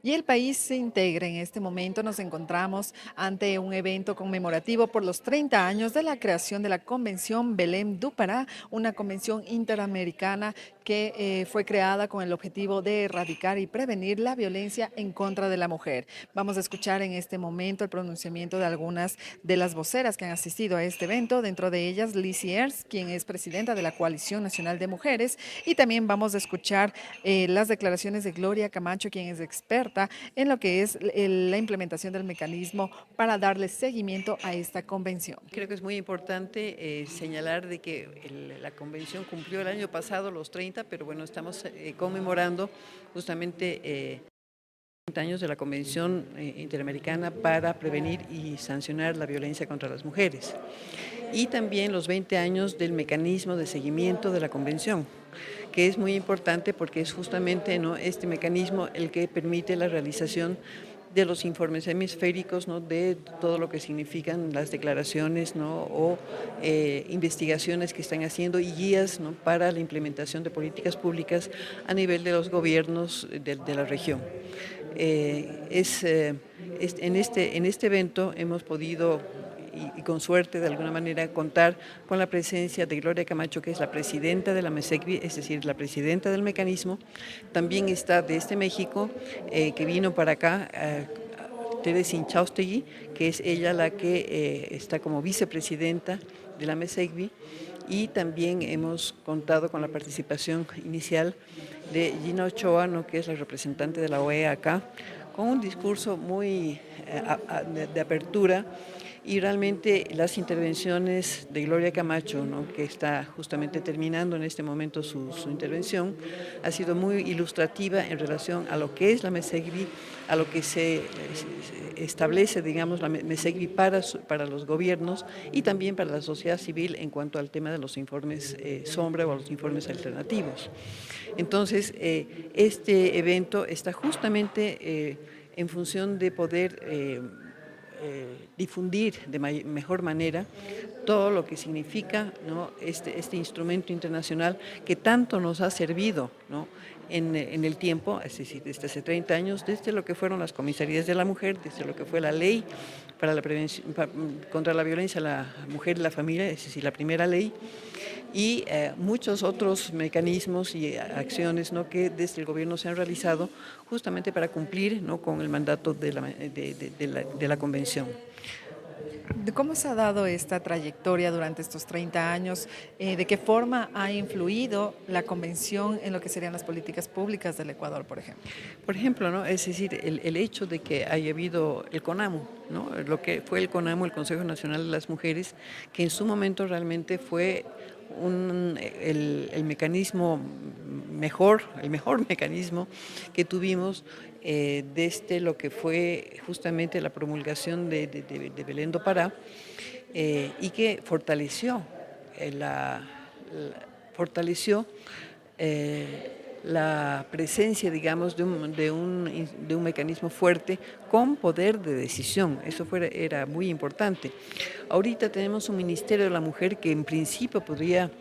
Y el país se integra. En este momento nos encontramos ante un evento conmemorativo por los 30 años de la creación de la Convención Belém do Pará, una convención interamericana que fue creada con el objetivo de erradicar y prevenir la violencia en contra de la mujer. Vamos a escuchar en este momento el pronunciamiento de algunas de las voceras que han asistido a este evento, dentro de ellas Lizzie Ers, quien es presidenta de la Coalición Nacional de Mujeres, y también vamos a escuchar las declaraciones de Gloria Camacho, quien es experta en lo que es la implementación del mecanismo para darle seguimiento a esta convención. Creo que es muy importante señalar de que la convención cumplió el año pasado los 30, pero bueno, estamos conmemorando justamente 30 años de la Convención Interamericana para prevenir y sancionar la violencia contra las mujeres. Y también los 20 años del mecanismo de seguimiento de la convención, que es muy importante porque es justamente, ¿no?, este mecanismo el que permite la realización de los informes hemisféricos, ¿no?, de todo lo que significan las declaraciones, ¿no?, o investigaciones que están haciendo y guías, ¿no?, para la implementación de políticas públicas a nivel de los gobiernos de la región. En este evento hemos podido y con suerte de alguna manera contar con la presencia de Gloria Camacho, que es la presidenta de la MESECVI, es decir, la presidenta del mecanismo. También está desde México, que vino para acá, Teresa Inchaustegui, que es ella la que está como vicepresidenta de la MESECVI, y también hemos contado con la participación inicial de Gina Ochoa, ¿no?, que es la representante de la OEA acá, con un discurso muy de apertura, y realmente las intervenciones de Gloria Camacho, ¿no?, que está justamente terminando en este momento su intervención, ha sido muy ilustrativa en relación a lo que es la MESECVI, a lo que se establece, digamos, la MESECVI para los gobiernos y también para la sociedad civil en cuanto al tema de los informes sombra o los informes alternativos. Entonces, este evento está justamente en función de poder difundir de mejor manera todo lo que significa, ¿no?, este instrumento internacional que tanto nos ha servido, ¿no?, en el tiempo, es decir, desde hace 30 años, desde lo que fueron las comisarías de la mujer, desde lo que fue la ley para la prevención contra la violencia a la mujer y la familia, es decir, la primera ley, y muchos otros mecanismos y acciones, ¿no?, que desde el gobierno se han realizado justamente para cumplir, ¿no?, con el mandato de la convención. ¿Cómo se ha dado esta trayectoria durante estos 30 años? ¿De qué forma ha influido la convención en lo que serían las políticas públicas del Ecuador, por ejemplo? Por ejemplo, ¿no?, es decir, el hecho de que haya habido el CONAMU, ¿no?, lo que fue el CONAMU, el Consejo Nacional de las Mujeres, que en su momento realmente fue el mecanismo el mejor mecanismo que tuvimos desde lo que fue justamente la promulgación de Belém do Pará, y que fortaleció fortaleció la presencia, digamos, de un mecanismo fuerte con poder de decisión. Eso era muy importante. Ahorita tenemos un Ministerio de la Mujer que en principio podría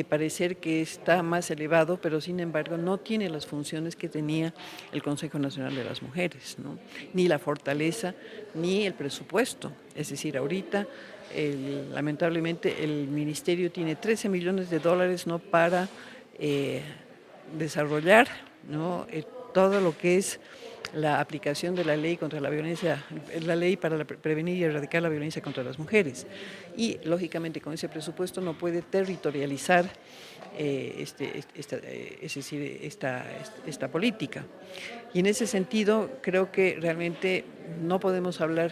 parecer que está más elevado, pero sin embargo no tiene las funciones que tenía el Consejo Nacional de las Mujeres, ¿no?, ni la fortaleza, ni el presupuesto. Es decir, ahorita lamentablemente el ministerio tiene 13 millones de dólares, ¿no?, para desarrollar, ¿no?, todo lo que es la aplicación de la ley contra la violencia, la ley para prevenir y erradicar la violencia contra las mujeres. Y lógicamente con ese presupuesto no puede territorializar es decir, esta política. Y en ese sentido creo que realmente no podemos hablar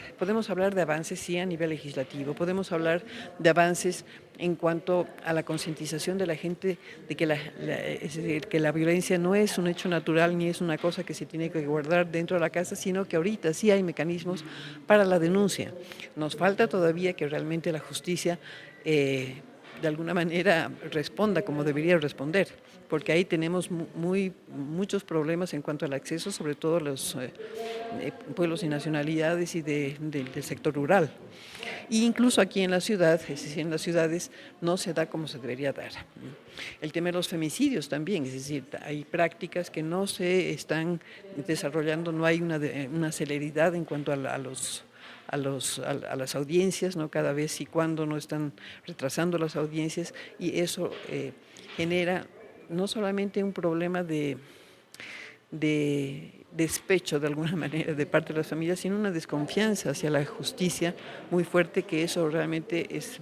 de avances sí a nivel legislativo, podemos hablar de avances en cuanto a la concientización de la gente de que es decir, que la violencia no es un hecho natural ni es una cosa que se tiene que guardar dentro de la casa, sino que ahorita sí hay mecanismos para la denuncia. Nos falta todavía que realmente la justicia de alguna manera responda como debería responder, porque ahí tenemos muchos problemas en cuanto al acceso, sobre todo los pueblos y nacionalidades y del sector rural. E incluso aquí en la ciudad, es decir, en las ciudades, no se da como se debería dar. El tema de los femicidios también, es decir, hay prácticas que no se están desarrollando, no hay una celeridad en cuanto a las audiencias, ¿no? Cada vez y cuando no están retrasando las audiencias, y eso genera no solamente un problema de despecho de alguna manera de parte de las familias, sino una desconfianza hacia la justicia muy fuerte, que eso realmente es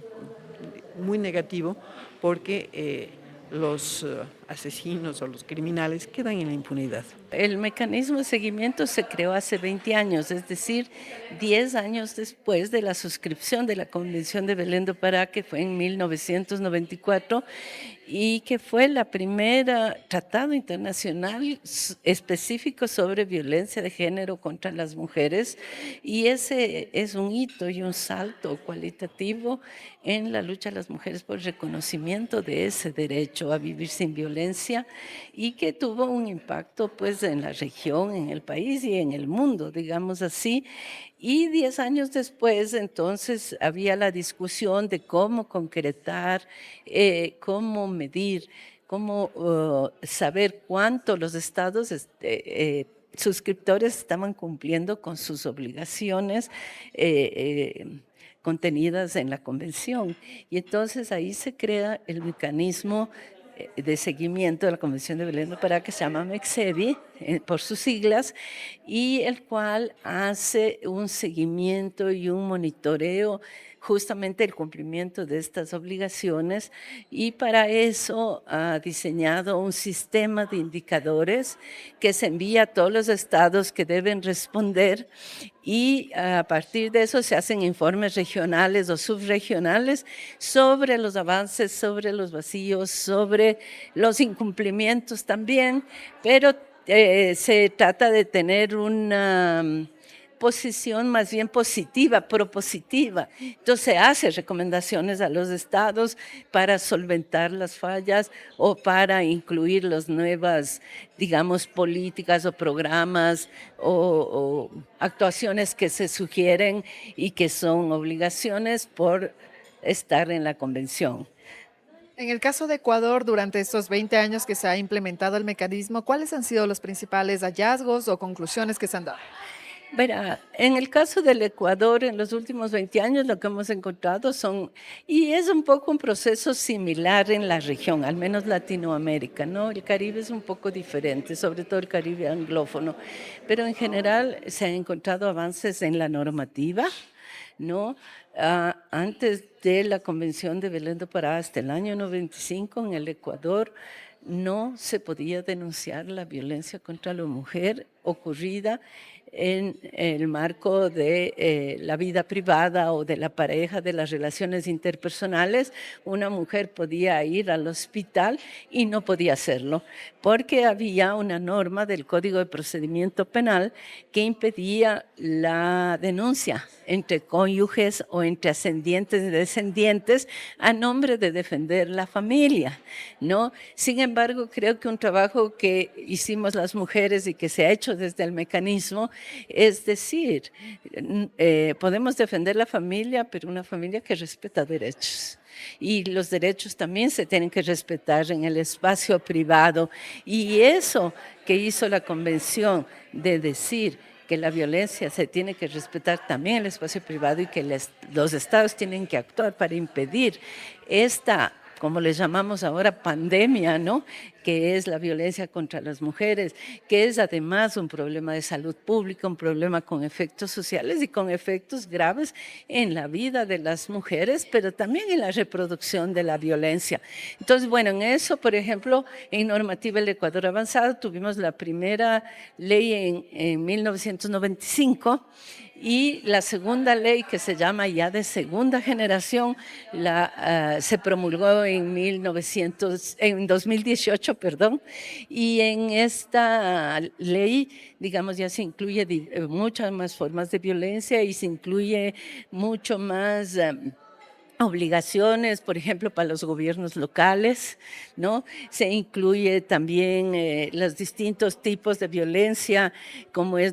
muy negativo porque los asesinos o los criminales quedan en la impunidad. El mecanismo de seguimiento se creó hace 20 años, es decir, 10 años después de la suscripción de la Convención de Belén do Pará, que fue en 1994, y que fue la primera tratado internacional específico sobre violencia de género contra las mujeres, y ese es un hito y un salto cualitativo en la lucha de las mujeres por el reconocimiento de ese derecho a vivir sin violencia, y que tuvo un impacto pues en la región, en el país y en el mundo, digamos así. Y 10 años después, entonces, había la discusión de cómo concretar, cómo medir, cómo saber cuánto los estados suscriptores estaban cumpliendo con sus obligaciones contenidas en la convención. Y entonces ahí se crea el mecanismo de seguimiento de la Convención de Belén do Pará, que se llama MECSEBI, por sus siglas, y el cual hace un seguimiento y un monitoreo justamente el cumplimiento de estas obligaciones, y para eso ha diseñado un sistema de indicadores que se envía a todos los estados que deben responder, y a partir de eso se hacen informes regionales o subregionales sobre los avances, sobre los vacíos, sobre los incumplimientos también, pero se trata de tener una posición más bien positiva, propositiva. Entonces se hace recomendaciones a los estados para solventar las fallas o para incluir las nuevas, digamos, políticas o programas o actuaciones que se sugieren y que son obligaciones por estar en la convención. En el caso de Ecuador, durante estos 20 años que se ha implementado el mecanismo, ¿cuáles han sido los principales hallazgos o conclusiones que se han dado? Verá, en el caso del Ecuador, en los últimos 20 años lo que hemos encontrado son, y es un poco un proceso similar en la región, al menos Latinoamérica, ¿no? El Caribe es un poco diferente, sobre todo el Caribe anglófono, pero en general se han encontrado avances en la normativa, ¿no? Antes de la Convención de Belén do Pará, hasta el año 95, en el Ecuador, no se podía denunciar la violencia contra la mujer ocurrida en el marco de la vida privada o de la pareja, de las relaciones interpersonales. Una mujer podía ir al hospital y no podía hacerlo, porque había una norma del Código de Procedimiento Penal que impedía la denuncia entre cónyuges o entre ascendientes y descendientes a nombre de defender la familia, ¿no? Sin embargo, creo que un trabajo que hicimos las mujeres y que se ha hecho desde el mecanismo, es decir, podemos defender la familia, pero una familia que respeta derechos. Y los derechos también se tienen que respetar en el espacio privado. Y eso que hizo la convención de decir que la violencia se tiene que respetar también en el espacio privado y que los estados tienen que actuar para impedir esta, como le llamamos ahora, pandemia, ¿no? Que es la violencia contra las mujeres, que es además un problema de salud pública, un problema con efectos sociales y con efectos graves en la vida de las mujeres, pero también en la reproducción de la violencia. Entonces, bueno, en eso, por ejemplo, en normativa del Ecuador avanzado, tuvimos la primera ley en 1995, y la segunda ley, que se llama ya de segunda generación, se promulgó en 2018, perdón, y en esta ley, digamos, ya se incluye muchas más formas de violencia y se incluye mucho más obligaciones, por ejemplo, para los gobiernos locales, ¿no? Se incluye también los distintos tipos de violencia, como es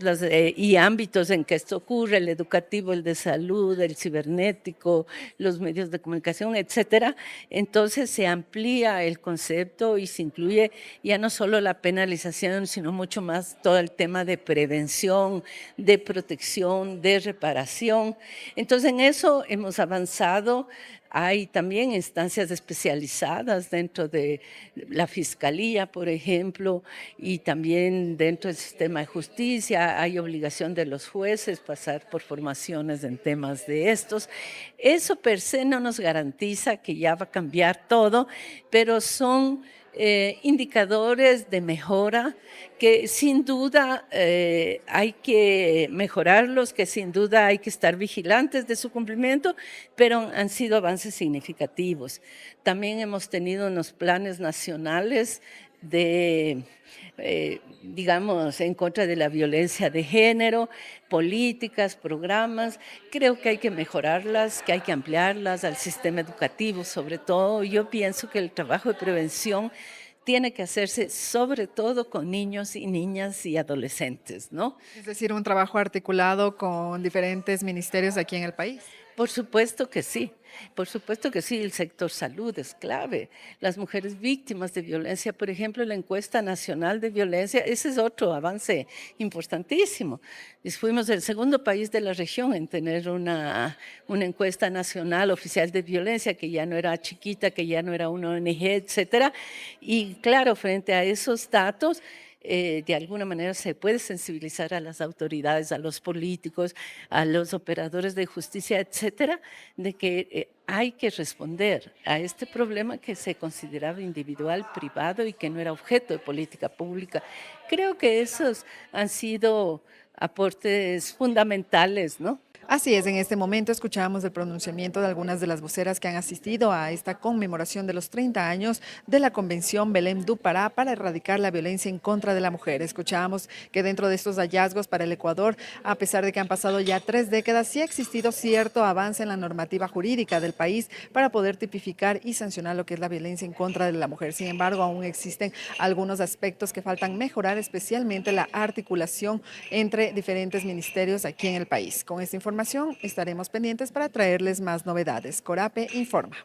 y ámbitos en que esto ocurre, el educativo, el de salud, el cibernético, los medios de comunicación, etcétera. Entonces se amplía el concepto y se incluye ya no solo la penalización, sino mucho más todo el tema de prevención, de protección, de reparación. Entonces en eso hemos avanzado. Hay también instancias especializadas dentro de la Fiscalía, por ejemplo, y también dentro del sistema de justicia. Hay obligación de los jueces pasar por formaciones en temas de estos. Eso per se no nos garantiza que ya va a cambiar todo, pero son indicadores de mejora que sin duda hay que mejorarlos, que sin duda hay que estar vigilantes de su cumplimiento, pero han sido avances significativos. También hemos tenido unos planes nacionales de, digamos, en contra de la violencia de género, políticas, programas. Creo que hay que mejorarlas, que hay que ampliarlas al sistema educativo sobre todo. Yo pienso que el trabajo de prevención tiene que hacerse sobre todo con niños y niñas y adolescentes, ¿no? Es decir, un trabajo articulado con diferentes ministerios aquí en el país. Por supuesto que sí, por supuesto que sí, el sector salud es clave. Las mujeres víctimas de violencia, por ejemplo, la encuesta nacional de violencia, ese es otro avance importantísimo. Fuimos el segundo país de la región en tener una encuesta nacional oficial de violencia, que ya no era chiquita, que ya no era una ONG, etcétera. Y claro, frente a esos datos, de alguna manera se puede sensibilizar a las autoridades, a los políticos, a los operadores de justicia, etcétera, de que hay que responder a este problema que se consideraba individual, privado y que no era objeto de política pública. Creo que esos han sido aportes fundamentales, ¿no? Así es, en este momento escuchamos el pronunciamiento de algunas de las voceras que han asistido a esta conmemoración de los 30 años de la Convención Belém do Pará para erradicar la violencia en contra de la mujer. Escuchamos que dentro de estos hallazgos para el Ecuador, a pesar de que han pasado ya 3 décadas, sí ha existido cierto avance en la normativa jurídica del país para poder tipificar y sancionar lo que es la violencia en contra de la mujer. Sin embargo, aún existen algunos aspectos que faltan mejorar, especialmente la articulación entre diferentes ministerios aquí en el país. Con esta información estaremos pendientes para traerles más novedades. Corape informa.